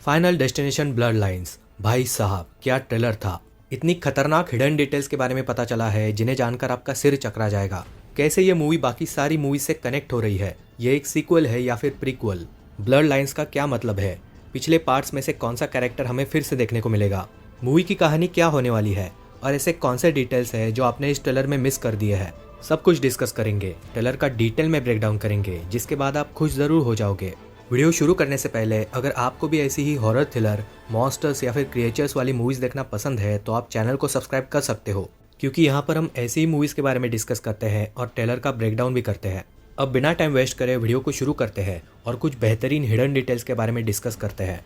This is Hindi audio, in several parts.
Final destination blood lines. भाई साहब क्या ट्रेलर था। इतनी खतरनाक हिडन डिटेल्स के बारे में पता चला है जिन्हें जानकर आपका सिर चकरा जाएगा। कैसे ये मूवी बाकी सारी मूवी से कनेक्ट हो रही है, ये एक सीक्वल है या फिर प्रीक्वल। ब्लड लाइन्स का क्या मतलब है, पिछले पार्ट्स में से कौन सा कैरेक्टर हमें फिर से देखने को मिलेगा, मूवी की कहानी क्या होने वाली है और ऐसे कौन से डिटेल्स है जो आपने इस ट्रेलर में मिस कर दिए हैं। सब कुछ डिस्कस करेंगे, ट्रेलर का डिटेल में ब्रेकडाउन करेंगे, जिसके बाद आप खुश जरूर हो जाओगे। वीडियो शुरू करने से पहले अगर आपको भी ऐसी ही हॉरर थ्रिलर, मॉन्स्टर्स या फिर क्रिएचर्स वाली मूवीज देखना पसंद है तो आप चैनल को सब्सक्राइब कर सकते हो, क्योंकि यहाँ पर हम ऐसी ही मूवीज के बारे में डिस्कस करते हैं और ट्रेलर का ब्रेकडाउन भी करते हैं। अब बिना टाइम वेस्ट करे वीडियो को शुरू करते हैं और कुछ बेहतरीन हिडन डिटेल्स के बारे में डिस्कस करते हैं।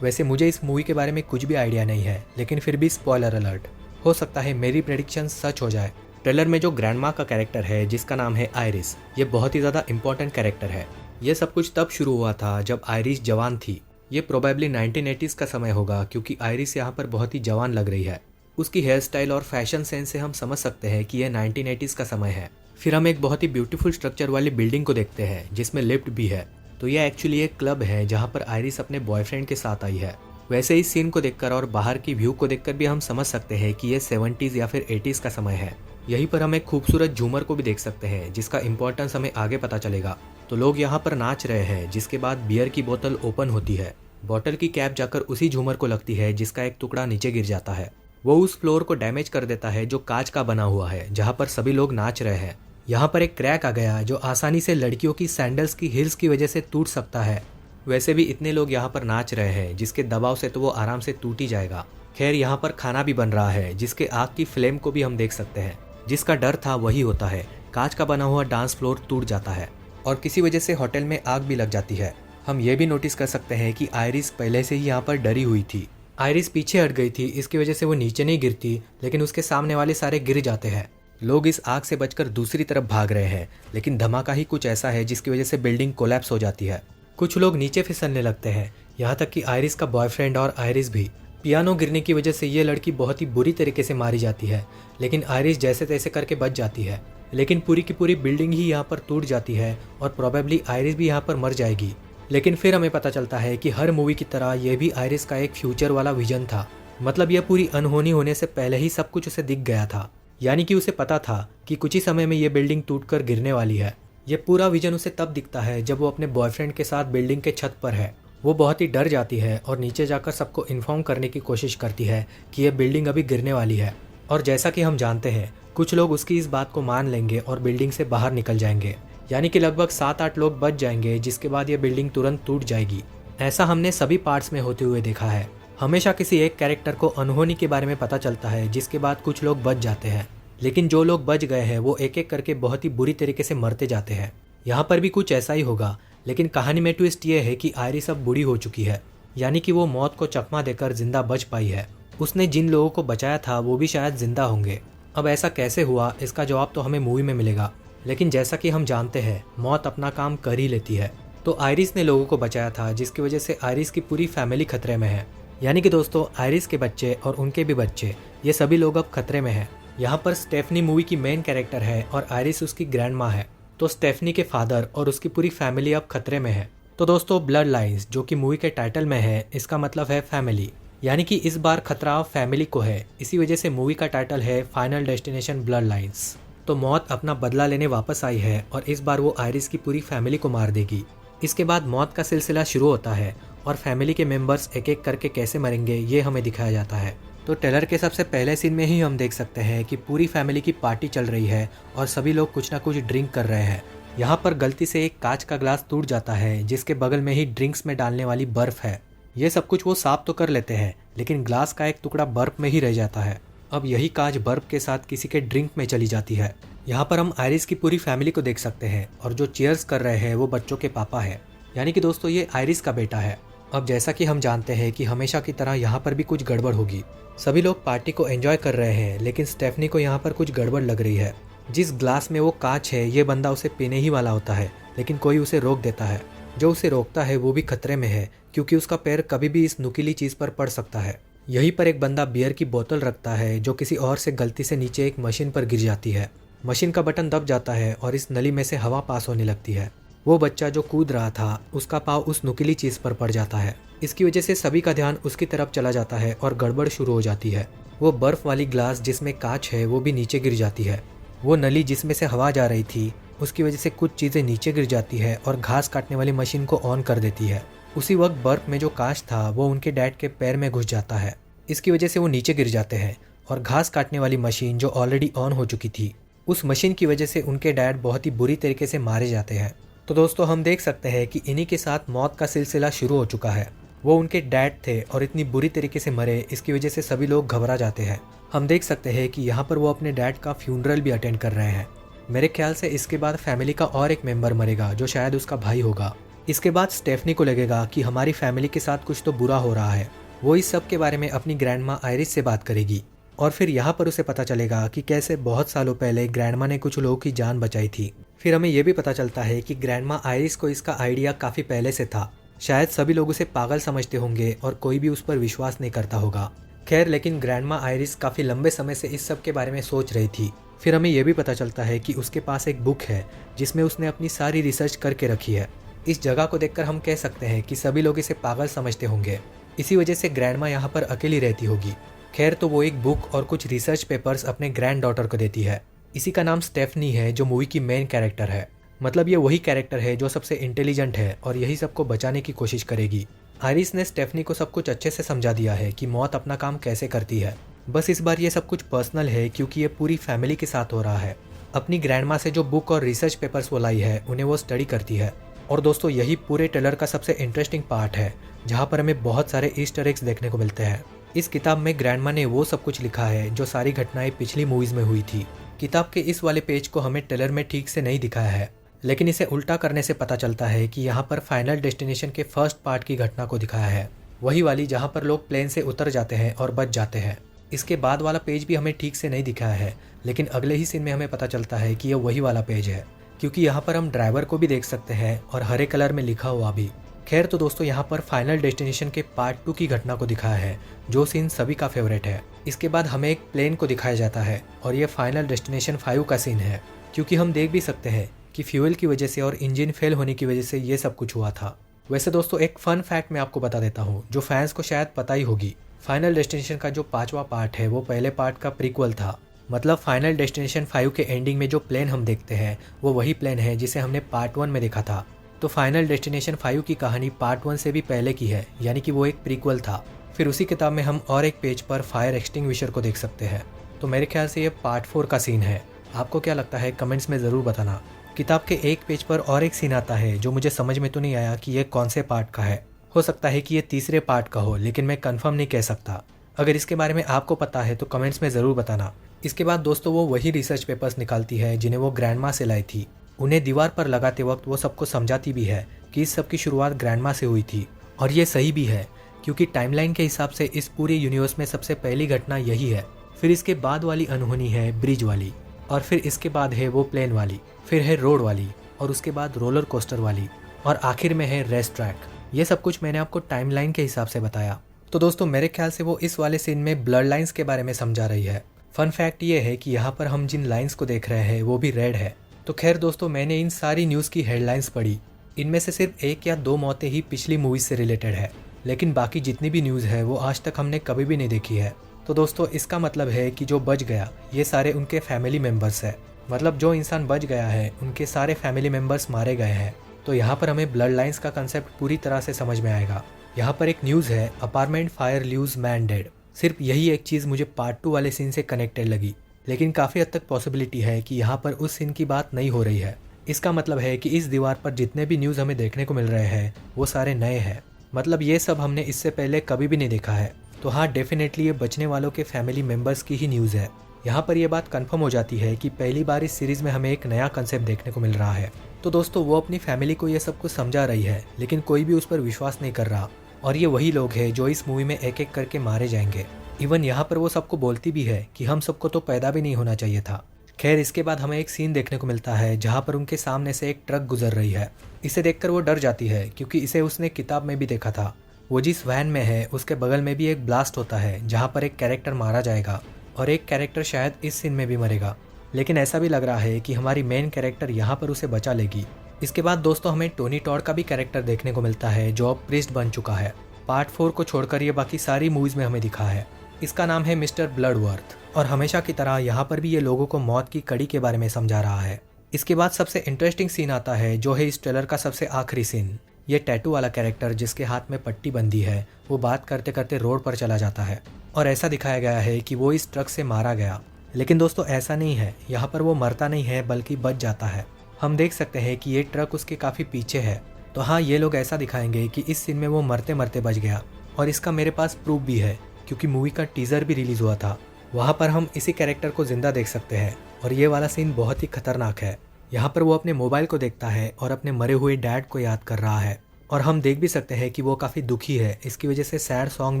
वैसे मुझे इस मूवी के बारे में कुछ भी आइडिया नहीं है, लेकिन फिर भी स्पॉइलर अलर्ट, हो सकता है मेरी प्रेडिक्शन सच हो जाए। ट्रेलर में जो ग्रैंडमा का कैरेक्टर है जिसका नाम है आयरिस, ये बहुत ही ज़्यादा इंपॉर्टेंट कैरेक्टर है। ये सब कुछ तब शुरू हुआ था जब आयरिस जवान थी। ये प्रोबेबली 1980s का समय होगा, क्योंकि आयरिस यहाँ पर बहुत ही जवान लग रही है। उसकी हेयर स्टाइल और फैशन सेंस से हम समझ सकते हैं कि यह 1980s का समय है। फिर हम एक बहुत ही ब्यूटीफुल स्ट्रक्चर वाली बिल्डिंग को देखते हैं जिसमें लिफ्ट भी है। तो यह एक्चुअली एक क्लब है जहाँ पर आयरिस अपने बॉयफ्रेंड के साथ आई है। वैसे इस सीन को देखकर और बाहर की व्यू को देखकर भी हम समझ सकते हैं कि ये 70s या फिर 80s का समय है। यहीं पर हम एक खूबसूरत झूमर को भी देख सकते हैं जिसका इंपॉर्टेंस हमें आगे पता चलेगा। तो लोग यहाँ पर नाच रहे हैं, जिसके बाद बियर की बोतल ओपन होती है। बोतल की कैप जाकर उसी झूमर को लगती है जिसका एक टुकड़ा नीचे गिर जाता है। वो उस फ्लोर को डैमेज कर देता है जो कांच का बना हुआ है, जहाँ पर सभी लोग नाच रहे हैं। यहाँ पर एक क्रैक आ गया जो आसानी से लड़कियों की सैंडल्स की हील्स की वजह से टूट सकता है। वैसे भी इतने लोग यहाँ पर नाच रहे हैं जिसके दबाव से तो वो आराम से टूट ही जाएगा। खैर यहाँ पर खाना भी बन रहा है जिसके आग की फ्लेम को भी हम देख सकते हैं। जिसका डर था वही होता है, कांच का बना हुआ डांस फ्लोर टूट जाता है और किसी वजह से होटल में आग भी लग जाती है। हम ये भी नोटिस कर सकते हैं कि आयरिस पहले से ही यहाँ पर डरी हुई थी। आयरिस पीछे हट गई थी, इसकी वजह से वो नीचे नहीं गिरती, लेकिन उसके सामने वाले सारे गिर जाते हैं। लोग इस आग से बचकर दूसरी तरफ भाग रहे हैं, लेकिन धमाका ही कुछ ऐसा है जिसकी वजह से बिल्डिंग कोलैप्स हो जाती है। कुछ लोग नीचे फिसलने लगते हैं, यहाँ तक कि आयरिस का बॉयफ्रेंड और आयरिस भी। पियानो गिरने की वजह से ये लड़की बहुत ही बुरी तरीके से मारी जाती है, लेकिन आयरिस जैसे तैसे करके बच जाती है। लेकिन पूरी की पूरी बिल्डिंग ही यहाँ पर टूट जाती है और प्रोबेबली आयरिस भी यहाँ पर मर जाएगी। लेकिन फिर हमें पता चलता है कि हर मूवी की तरह यह भी आयरिस का एक फ्यूचर वाला विजन था। मतलब यह पूरी अनहोनी होने से पहले ही सब कुछ उसे दिख गया था, यानी कि उसे पता था कि कुछ ही समय में ये बिल्डिंग टूटकर गिरने वाली है। ये पूरा विजन उसे तब दिखता है जब वो अपने बॉयफ्रेंड के साथ बिल्डिंग के छत पर है। वो बहुत ही डर जाती है और नीचे जाकर सबको इन्फॉर्म करने की कोशिश करती है कि यह बिल्डिंग अभी गिरने वाली है। और जैसा कि हम जानते हैं, कुछ लोग उसकी इस बात को मान लेंगे और बिल्डिंग से बाहर निकल जाएंगे, यानी कि लगभग 7-8 लोग बच जाएंगे, जिसके बाद यह बिल्डिंग तुरंत टूट जाएगी। ऐसा हमने सभी पार्ट्स में होते हुए देखा है। हमेशा किसी एक कैरेक्टर को अनहोनी के बारे में पता चलता है, जिसके बाद कुछ लोग बच जाते हैं, लेकिन जो लोग बच गए हैं वो एक एक करके बहुत ही बुरी तरीके से मरते जाते हैं। यहाँ पर भी कुछ ऐसा ही होगा, लेकिन कहानी में ट्विस्ट ये है कि आयरिस अब बूढ़ी हो चुकी है, यानी कि वो मौत को चकमा देकर जिंदा बच पाई है। उसने जिन लोगों को बचाया था वो भी शायद जिंदा होंगे। अब ऐसा कैसे हुआ, इसका जवाब तो हमें मूवी में मिलेगा, लेकिन जैसा कि हम जानते हैं मौत अपना काम कर ही लेती है। तो आयरिस ने लोगों को बचाया था, जिसकी वजह से आयरिस की पूरी फैमिली खतरे में है। यानी कि दोस्तों, आयरिस के बच्चे और उनके भी बच्चे, ये सभी लोग अब खतरे में हैं। यहाँ पर स्टेफनी मूवी की मेन कैरेक्टर है और आयरिस उसकी ग्रैंडमा है। तो स्टेफनी के फादर और उसकी पूरी फैमिली अब खतरे में है। तो दोस्तों, ब्लड लाइन्स जो कि मूवी के टाइटल में है, इसका मतलब है फैमिली, यानी कि इस बार खतरा फैमिली को है। इसी वजह से मूवी का टाइटल है फाइनल डेस्टिनेशन ब्लड लाइन्स। तो मौत अपना बदला लेने वापस आई है और इस बार वो आयरिस की पूरी फैमिली को मार देगी। इसके बाद मौत का सिलसिला शुरू होता है और फैमिली के मेंबर्स एक एक करके कैसे मरेंगे ये हमें दिखाया जाता है। तो ट्रेलर के सबसे पहले सीन में ही हम देख सकते हैं कि पूरी फैमिली की पार्टी चल रही है और सभी लोग कुछ ना कुछ ड्रिंक कर रहे हैं। यहाँ पर गलती से एक कांच का ग्लास टूट जाता है, जिसके बगल में ही ड्रिंक्स में डालने वाली बर्फ है। ये सब कुछ वो साफ तो कर लेते हैं, लेकिन ग्लास का एक टुकड़ा बर्फ में ही रह जाता है। अब यही कांच बर्फ के साथ किसी के ड्रिंक में चली जाती है। यहाँ पर हम आयरिस की पूरी फैमिली को देख सकते हैं और जो चीयर्स कर रहे हैं वो बच्चों के पापा है, यानी कि दोस्तों ये आयरिस का बेटा है। अब जैसा कि हम जानते हैं कि हमेशा की तरह यहाँ पर भी कुछ गड़बड़ होगी। सभी लोग पार्टी को एंजॉय कर रहे हैं, लेकिन स्टेफनी को यहाँ पर कुछ गड़बड़ लग रही है। जिस ग्लास में वो कांच है, ये बंदा उसे पीने ही वाला होता है, लेकिन कोई उसे रोक देता है। जो उसे रोकता है वो भी खतरे में है, क्योंकि उसका पैर कभी भी इस नुकीली चीज पर पड़ सकता है। यहीं पर एक बंदा बियर की बोतल रखता है जो किसी और से गलती से नीचे एक मशीन पर गिर जाती है। मशीन का बटन दब जाता है और इस नली में से हवा पास होने लगती है। वो बच्चा जो कूद रहा था उसका पाँव उस नुकीली चीज़ पर पड़ जाता है। इसकी वजह से सभी का ध्यान उसकी तरफ चला जाता है और गड़बड़ शुरू हो जाती है। वो बर्फ़ वाली ग्लास जिसमें कांच है वो भी नीचे गिर जाती है। वो नली जिसमें से हवा जा रही थी उसकी वजह से कुछ चीज़ें नीचे गिर जाती है और घास काटने वाली मशीन को ऑन कर देती है। उसी वक्त बर्फ़ में जो कांच था वो उनके डैड के पैर में घुस जाता है। इसकी वजह से वो नीचे गिर जाते हैं और घास काटने वाली मशीन जो ऑलरेडी ऑन हो चुकी थी उस मशीन की वजह से उनके डैड बहुत ही बुरी तरीके से मारे जाते हैं। तो दोस्तों हम देख सकते हैं कि इन्हीं के साथ मौत का सिलसिला शुरू हो चुका है। वो उनके डैड थे और इतनी बुरी तरीके से मरे, इसकी वजह से सभी लोग घबरा जाते हैं। हम देख सकते हैं कि यहाँ पर वो अपने डैड का फ्यूनरल भी अटेंड कर रहे हैं। मेरे ख्याल से इसके बाद फैमिली का और एक मेंबर मरेगा जो शायद उसका भाई होगा। इसके बाद स्टेफनी को लगेगा कि हमारी फैमिली के साथ कुछ तो बुरा हो रहा है। वो इस सब के बारे में अपनी ग्रैंडमा आयरिस से बात करेगी और फिर यहाँ पर उसे पता चलेगा कि कैसे बहुत सालों पहले ग्रैंडमा ने कुछ लोगों की जान बचाई थी। फिर हमें यह भी पता चलता है कि ग्रैंडमा आयरिस को इसका आइडिया काफ़ी पहले से था। शायद सभी लोग उसे पागल समझते होंगे और कोई भी उस पर विश्वास नहीं करता होगा। खैर लेकिन ग्रैंडमा आयरिस काफ़ी लंबे समय से इस सब के बारे में सोच रही थी। फिर हमें यह भी पता चलता है कि उसके पास एक बुक है जिसमें उसने अपनी सारी रिसर्च करके रखी है। इस जगह को देखकर हम कह सकते हैं कि सभी लोग इसे पागल समझते होंगे। इसी वजह से ग्रैंडमा यहाँ पर अकेली रहती होगी। खैर तो वो एक बुक और कुछ रिसर्च पेपर्स अपने ग्रैंड डॉटर को देती है। इसी का नाम स्टेफनी है जो मूवी की मेन कैरेक्टर है। मतलब ये वही कैरेक्टर है जो सबसे इंटेलिजेंट है और यही सबको बचाने की कोशिश करेगी। आयरिस ने स्टेफनी को सब कुछ अच्छे से समझा दिया है कि मौत अपना काम कैसे करती है। बस इस बार ये सब कुछ पर्सनल है क्योंकि ये पूरी फैमिली के साथ हो रहा है। अपनी ग्रैंडमा से जो बुक और रिसर्च पेपर्स वो लाई है उन्हें वो स्टडी करती है। और दोस्तों यही पूरे ट्रेलर का सबसे इंटरेस्टिंग पार्ट है जहाँ पर हमें बहुत सारे ईस्टर एग्स देखने को मिलते हैं। इस किताब में ग्रैंडमा ने वो सब कुछ लिखा है जो सारी घटनाएं पिछली मूवीज में हुई थी। किताब के इस वाले पेज को हमें ट्रेलर में ठीक से नहीं दिखाया है, लेकिन इसे उल्टा करने से पता चलता है कि यहाँ पर फाइनल डेस्टिनेशन के फर्स्ट पार्ट की घटना को दिखाया है, वही वाली जहाँ पर लोग प्लेन से उतर जाते हैं और बच जाते हैं। इसके बाद वाला पेज भी हमें ठीक से नहीं दिखाया है, लेकिन अगले ही सीन में हमें पता चलता है कि यह वही वाला पेज है, क्योंकि यहाँ पर हम ड्राइवर को भी देख सकते हैं और हरे कलर में लिखा हुआ भी। खैर तो दोस्तों यहाँ पर फाइनल डेस्टिनेशन के पार्ट 2 की घटना को दिखाया है जो सीन सभी का फेवरेट है। इसके बाद हमें एक प्लेन को दिखाया जाता है और ये फाइनल डेस्टिनेशन 5 का सीन है, क्योंकि हम देख भी सकते हैं कि फ्यूल की वजह से और इंजन फेल होने की वजह से ये सब कुछ हुआ था। वैसे दोस्तों एक फन फैक्ट मैं आपको बता देता हूँ जो फैंस को शायद पता ही होगी। फाइनल डेस्टिनेशन का जो 5वां पार्ट है वो पहले पार्ट का प्रीक्वल था। मतलब फाइनल डेस्टिनेशन 5 के एंडिंग में जो प्लेन हम देखते हैं वो वही प्लेन है जिसे हमने पार्ट 1 में देखा था। तो फाइनल डेस्टिनेशन 5 की कहानी पार्ट 1 से भी पहले की है, यानी कि वो एक प्रीक्वल था। फिर उसी किताब में हम और एक पेज पर फायर एक्सटिंग्विशर को देख सकते हैं। तो मेरे ख्याल से ये पार्ट 4 का सीन है। आपको क्या लगता है कमेंट्स में ज़रूर बताना। किताब के एक पेज पर और एक सीन आता है जो मुझे समझ में तो नहीं आया कि ये कौन से पार्ट का है। हो सकता है कि ये तीसरे पार्ट का हो, लेकिन मैं कंफर्म नहीं कह सकता। अगर इसके बारे में आपको पता है तो कमेंट्स में ज़रूर बताना। इसके बाद दोस्तों वो वही रिसर्च पेपर्स निकालती है जिन्हें वो ग्रैंडमा से लाई थी। उन्हें दीवार पर लगाते वक्त वो सबको समझाती भी है कि इस सब की शुरुआत ग्रैंडमा से हुई थी। और ये सही भी है, क्योंकि टाइमलाइन के हिसाब से इस पूरे यूनिवर्स में सबसे पहली घटना यही है। फिर इसके बाद वाली अनहोनी है ब्रिज वाली, और फिर इसके बाद है वो प्लेन वाली, फिर है रोड वाली, और उसके बाद रोलर कोस्टर वाली, और आखिर में है रेस ट्रैक। ये सब कुछ मैंने आपको टाइमलाइन के हिसाब से बताया। तो दोस्तों मेरे ख्याल से वो इस वाले सीन में ब्लड लाइन्स के बारे में समझा रही है। फन फैक्ट ये है कि यहाँ पर हम जिन लाइन्स को देख रहे हैं वो भी रेड है। तो खैर दोस्तों मैंने इन सारी न्यूज़ की हेडलाइंस पढ़ी। इनमें से सिर्फ 1 या 2 मौतें ही पिछली मूवीज से रिलेटेड है, लेकिन बाकी जितनी भी न्यूज़ है वो आज तक हमने कभी भी नहीं देखी है। तो दोस्तों इसका मतलब है कि जो बच गया ये सारे उनके फैमिली मेम्बर्स है। मतलब जो इंसान बच गया है उनके सारे फैमिली मेम्बर्स मारे गए हैं। तो यहाँ पर हमें ब्लड लाइन्स का कंसेप्ट पूरी तरह से समझ में आएगा। यहाँ पर एक न्यूज़ है, अपार्टमेंट फायर ल्यूज मैन डेड। सिर्फ यही एक चीज़ मुझे पार्ट 2 वाले सीन से कनेक्टेड लगी, लेकिन काफ़ी हद तक पॉसिबिलिटी है कि यहाँ पर उस सीन की बात नहीं हो रही है। इसका मतलब है कि इस दीवार पर जितने भी न्यूज़ हमें देखने को मिल रहे हैं वो सारे नए हैं। मतलब ये सब हमने इससे पहले कभी भी नहीं देखा है। तो हाँ, डेफिनेटली ये बचने वालों के फैमिली मेम्बर्स की ही न्यूज़ है। यहाँ पर यह बात कंफर्म हो जाती है कि पहली बार इस सीरीज़ में हमें एक नया कंसेप्ट देखने को मिल रहा है। तो दोस्तों वो अपनी फैमिली को ये सब कुछ समझा रही है, लेकिन कोई भी उस पर विश्वास नहीं कर रहा। और ये वही लोग हैं जो इस मूवी में एक एक करके मारे जाएंगे। इवन यहाँ पर वो सबको बोलती भी है कि हम सबको तो पैदा भी नहीं होना चाहिए था। खैर इसके बाद हमें एक सीन देखने को मिलता है जहाँ पर उनके सामने से एक ट्रक गुजर रही है। इसे देखकर वो डर जाती है क्योंकि इसे उसने किताब में भी देखा था। वो जिस वैन में है उसके बगल में भी एक ब्लास्ट होता है जहाँ पर एक कैरेक्टर मारा जाएगा और एक कैरेक्टर शायद इस सीन में भी मरेगा। लेकिन ऐसा भी लग रहा है कि हमारी मेन कैरेक्टर यहाँ पर उसे बचा लेगी। इसके बाद दोस्तों हमें टोनी टॉड का भी कैरेक्टर देखने को मिलता है जो अब प्रीस्ट बन चुका है। पार्ट 4 को छोड़कर ये बाकी सारी मूवीज में हमें दिखा है। इसका नाम है मिस्टर ब्लडवर्थ और हमेशा की तरह यहाँ पर भी ये लोगों को मौत की कड़ी के बारे में समझा रहा है। इसके बाद सबसे इंटरेस्टिंग सीन आता है जो है इस ट्रेलर का सबसे आखिरी सीन। ये टैटू वाला कैरेक्टर जिसके हाथ में पट्टी बंधी है वो बात करते करते रोड पर चला जाता है और ऐसा दिखाया गया है कि वो इस ट्रक से मारा गया। लेकिन दोस्तों ऐसा नहीं है, यहाँ पर वो मरता नहीं है बल्कि बच जाता है। हम देख सकते हैं कि ये ट्रक उसके काफ़ी पीछे है। तो हाँ, ये लोग ऐसा दिखाएंगे कि इस सीन में वो मरते मरते बच गया और इसका मेरे पास प्रूफ भी है क्योंकि मूवी का टीज़र भी रिलीज़ हुआ था। वहाँ पर हम इसी कैरेक्टर को जिंदा देख सकते हैं और ये वाला सीन बहुत ही खतरनाक है। यहाँ पर वो अपने मोबाइल को देखता है और अपने मरे हुए डैड को याद कर रहा है और हम देख भी सकते हैं कि वो काफ़ी दुखी है। इसकी वजह से सैड सॉन्ग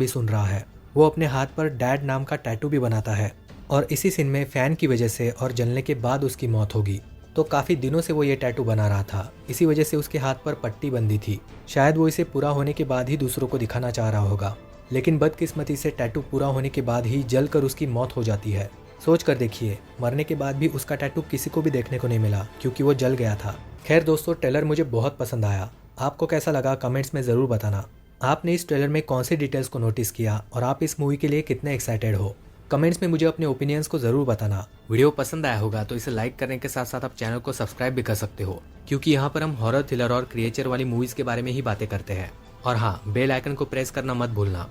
भी सुन रहा है। वो अपने हाथ पर डैड नाम का टैटू भी बनाता है और इसी सीन में फ़ैन की वजह से और जलने के बाद उसकी मौत होगी। तो काफ़ी दिनों से वो ये टैटू बना रहा था, इसी वजह से उसके हाथ पर पट्टी बंधी थी। शायद वो इसे पूरा होने के बाद ही दूसरों को दिखाना चाह रहा होगा, लेकिन बदकिस्मती से टैटू पूरा होने के बाद ही जलकर उसकी मौत हो जाती है। सोच कर देखिए, मरने के बाद भी उसका टैटू किसी को भी देखने को नहीं मिला क्योंकि वो जल गया था। खैर दोस्तों, ट्रेलर मुझे बहुत पसंद आया। आपको कैसा लगा कमेंट्स में ज़रूर बताना। आपने इस ट्रेलर में कौन सी डिटेल्स को नोटिस किया और आप इस मूवी के लिए कितने एक्साइटेड हो? कमेंट्स में मुझे अपने ओपिनियंस को ज़रूर बताना। वीडियो पसंद आया होगा तो इसे लाइक करने के साथ साथ आप चैनल को सब्सक्राइब भी कर सकते हो क्योंकि यहाँ पर हम हॉरर, थ्रिलर और क्रिएचर वाली मूवीज़ के बारे में ही बातें करते हैं। और हाँ, बेल आइकन को प्रेस करना मत भूलना।